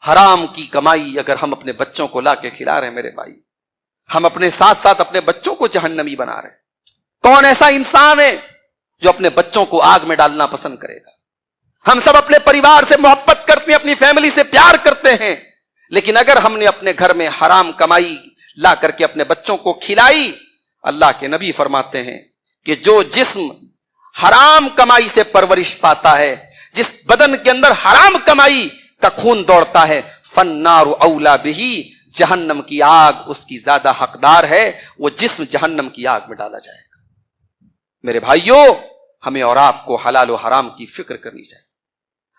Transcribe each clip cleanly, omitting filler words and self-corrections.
حرام کی کمائی اگر ہم اپنے بچوں کو لا کے کھلا رہے ہیں میرے بھائی، ہم اپنے ساتھ ساتھ اپنے بچوں کو جہنمی بنا رہے ہیں۔ کون ایسا انسان ہے جو اپنے بچوں کو آگ میں ڈالنا پسند کرے گا؟ ہم سب اپنے پریوار سے محبت کرتے ہیں، اپنی فیملی سے پیار کرتے ہیں، لیکن اگر ہم نے اپنے گھر میں حرام کمائی لا کر کے اپنے بچوں کو کھلائی، اللہ کے نبی فرماتے ہیں کہ جو جسم حرام کمائی سے پرورش پاتا ہے، جس بدن کے اندر حرام کمائی کا خون دوڑتا ہے، فالنار اولا بہی، جہنم کی آگ اس کی زیادہ حقدار ہے، وہ جسم جہنم کی آگ میں ڈالا جائے گا۔ میرے بھائیوں، ہمیں اور آپ کو حلال و حرام کی فکر کرنی چاہیے۔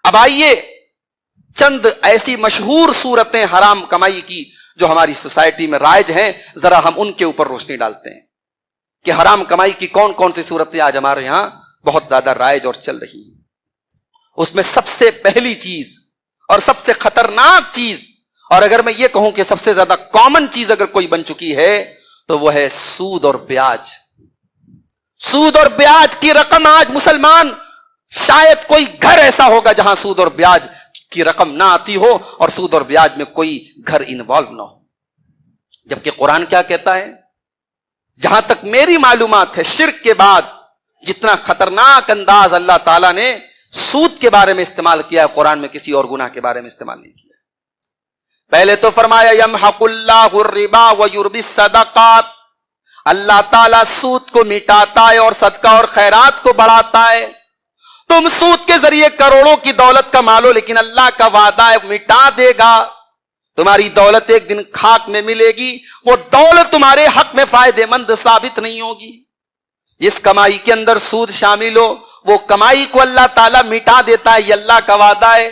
اب آئیے چند ایسی مشہور صورتیں حرام کمائی کی جو ہماری سوسائٹی میں رائج ہیں، ذرا ہم ان کے اوپر روشنی ڈالتے ہیں کہ حرام کمائی کی کون کون سی صورتیں آج ہمارے یہاں بہت زیادہ رائج اور چل رہی ہیں۔ اس میں سب سے پہلی چیز اور سب سے خطرناک چیز، اور اگر میں یہ کہوں کہ سب سے زیادہ کامن چیز اگر کوئی بن چکی ہے تو وہ ہے سود اور بیاج۔ سود اور بیاج کی رقم آج مسلمان، شاید کوئی گھر ایسا ہوگا جہاں سود اور بیاج کی رقم نہ آتی ہو اور سود اور بیاج میں کوئی گھر انوالو نہ ہو، جبکہ قرآن کیا کہتا ہے؟ جہاں تک میری معلومات ہے، شرک کے بعد جتنا خطرناک انداز اللہ تعالیٰ نے سود کے بارے میں استعمال کیا ہے، قرآن میں کسی اور گناہ کے بارے میں استعمال نہیں کیا۔ پہلے تو فرمایا یمحق اللہ الربا ویربی الصدقات، اللہ تعالیٰ سود کو مٹاتا ہے اور صدقہ اور خیرات کو بڑھاتا ہے۔ تم سود کے ذریعے کروڑوں کی دولت کما لو، لیکن اللہ کا وعدہ ہے مٹا دے گا، تمہاری دولت ایک دن خاک میں ملے گی، وہ دولت تمہارے حق میں فائدہ مند ثابت نہیں ہوگی۔ جس کمائی کے اندر سود شامل ہو وہ کمائی کو اللہ تعالیٰ مٹا دیتا ہے، یہ اللہ کا وعدہ ہے۔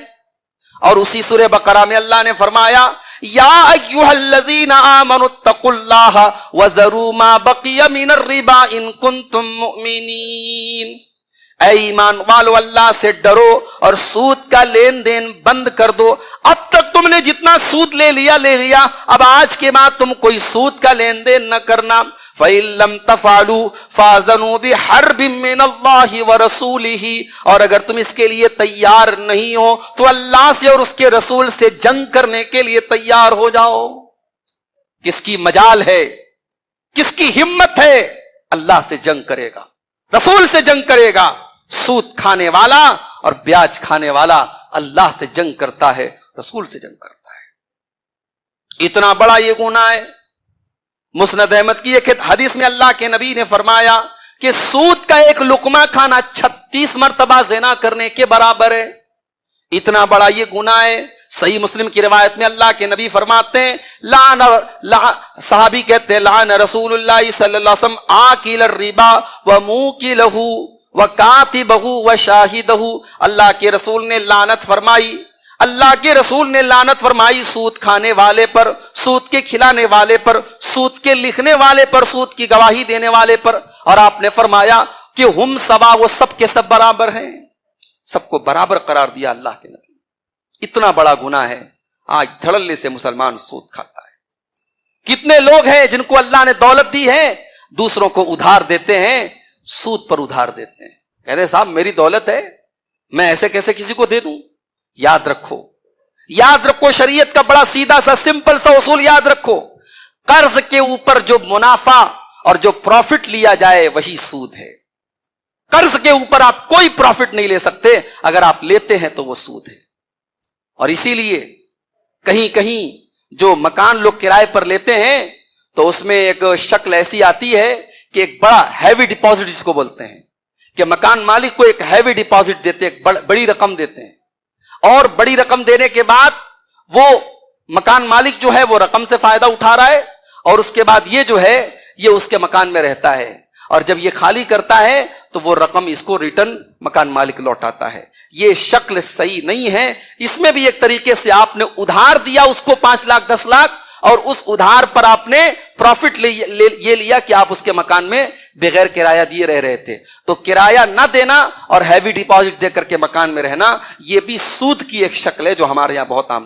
اور اسی سورہ بقرہ میں اللہ نے فرمایا یا ایھا الذین آمنوا اتقوا اللہ وذروا ما بقی من الربا ان کنتم مؤمنین، اے ایمان والو اللہ سے ڈرو اور سود کا لین دین بند کر دو۔ اب تک تم نے جتنا سود لے لیا، اب آج کے بعد تم کوئی سود کا لین دین نہ کرنا۔ فَإِن لَّمْ تَفْعَلُوا فَأَذَنُوا بِحَرْبٍ مِّنَ اللَّهِ وَرَسُولِهِ، اور اگر تم اس کے لیے تیار نہیں ہو تو اللہ سے اور اس کے رسول سے جنگ کرنے کے لیے تیار ہو جاؤ۔ کس کی مجال ہے، کس کی ہمت ہے اللہ سے جنگ کرے گا، رسول سے جنگ کرے گا؟ سود کھانے والا اور بیاج کھانے والا اللہ سے جنگ کرتا ہے، رسول سے جنگ کرتا ہے۔ اتنا بڑا یہ گناہ ہے۔ مسند احمد کی ایک حدیث میں اللہ کے نبی نے فرمایا کہ سود کا ایک لقمہ کھانا 36 مرتبہ زنا کرنے کے برابر ہے۔ اتنا بڑا یہ گناہ ہے۔ صحیح مسلم کی روایت میں اللہ کے نبی فرماتے ہیں صحابی کہتے ہیں لعن رسول اللہ صلی اللہ علیہ وسلم آکل الربا وموکلہ وکاتبہ وشاہدہ، اللہ کے رسول نے لعنت فرمائی، اللہ کے رسول نے لعنت فرمائی سود کھانے والے پر، سود کے کھلانے والے پر، سود کے لکھنے والے پر، سود کی گواہی دینے والے پر، اور آپ نے فرمایا کہ ہم سوا، وہ سب کے سب برابر ہیں، سب کو برابر قرار دیا اللہ کے نبی۔ اتنا بڑا گناہ ہے، آج دھڑلے سے مسلمان سود کھاتا ہے۔ کتنے لوگ ہیں جن کو اللہ نے دولت دی ہے، دوسروں کو ادھار دیتے ہیں، سود پر ادھار دیتے ہیں، کہہ رہے صاحب میری دولت ہے، میں ایسے کیسے کسی کو دے دوں؟ یاد رکھو شریعت کا بڑا سیدھا سا سمپل سا اصول یاد رکھو، قرض کے اوپر جو منافع اور جو پروفٹ لیا جائے وہی سود ہے۔ قرض کے اوپر آپ کوئی پروفٹ نہیں لے سکتے، اگر آپ لیتے ہیں تو وہ سود ہے۔ اور اسی لیے کہیں کہیں جو مکان لوگ کرائے پر لیتے ہیں تو اس میں ایک شکل ایسی آتی ہے کہ ایک بڑا ہیوی ڈپازٹ جس کو بولتے ہیں، کہ مکان مالک کو ایک ہیوی ڈپازٹ دیتے ہیں، ایک بڑی رقم دیتے ہیں، اور بڑی رقم دینے کے بعد وہ مکان مالک جو ہے وہ رقم سے فائدہ اٹھا رہا ہے، اور اس کے بعد یہ جو ہے یہ اس کے مکان میں رہتا ہے، اور جب یہ خالی کرتا ہے تو وہ رقم اس کو ریٹرن مکان مالک لوٹاتا ہے۔ یہ شکل صحیح نہیں ہے۔ اس میں بھی ایک طریقے سے آپ نے ادھار دیا اس کو 5 لاکھ 10 لاکھ، اور اس ادھار پر آپ نے پروفٹ یہ لیا کہ آپ اس کے مکان میں بغیر کرایہ دیے رہ رہے تھے۔ تو کرایہ نہ دینا اور ہیوی ڈپازٹ دے کر کے مکان میں رہنا، یہ بھی سود کی ایک شکل ہے جو ہمارے یہاں بہت عام